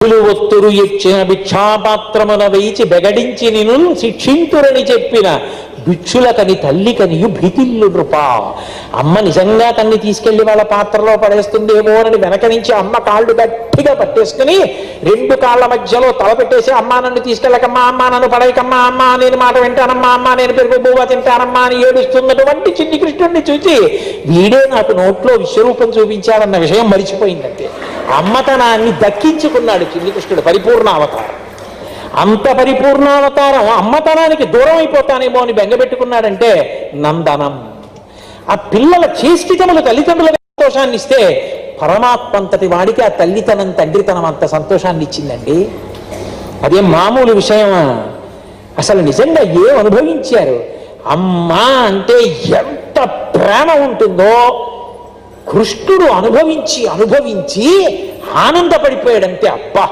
భిక్షులు ఒత్తురు ఇచ్చిన భిక్షాపాత్రమున వేచి బెగడించి నిను శిక్షింతురని చెప్పిన భిక్షులకని తల్లి కనియు భీతిల్లు నృపా. అమ్మ నిజంగా తన్ని తీసుకెళ్లి వాళ్ళ పాత్రలో పడేస్తుందేమో అని వెనక నుంచి అమ్మ కాళ్ళు గట్టిగా పట్టేసుకుని రెండు కాళ్ళ మధ్యలో తల పెట్టేసి అమ్మా నన్ను తీసుకెళ్ళకమ్మా, అమ్మా నన్ను పడేయకమ్మా, అమ్మా నేను మాట వింటానమ్మా, అమ్మా నేను పెరుగు బువ్వ తింటానమ్మా అని ఏడుస్తున్నటువంటి చిన్ని కృష్ణుడిని చూసి వీడే నాకు నోట్లో విశ్వరూపం చూపించాడన్న విషయం మరిచిపోయిందంటే అమ్మతనాన్ని దక్కించుకున్నాడు చిన్ని కృష్ణుడు. పరిపూర్ణ అవతారం. అంత పరిపూర్ణావతారం అమ్మతనానికి దూరం అయిపోతానేమో అని బెంగపెట్టుకున్నాడంటే నందనం. ఆ పిల్లల చేష్టితములు తల్లిదండ్రులకు సంతోషాన్ని ఇస్తే పరమాత్మంతటి వాడికి ఆ తల్లితనం తండ్రితనం అంత సంతోషాన్ని ఇచ్చిందండి. అదే మామూలు విషయమా? అసలు నిజంగా ఏం అనుభవించారు? అమ్మా అంటే ఎంత ప్రేమ ఉంటుందో కృష్ణుడు అనుభవించి అనుభవించి ఆనందపడిపోయాడంటే అబ్బా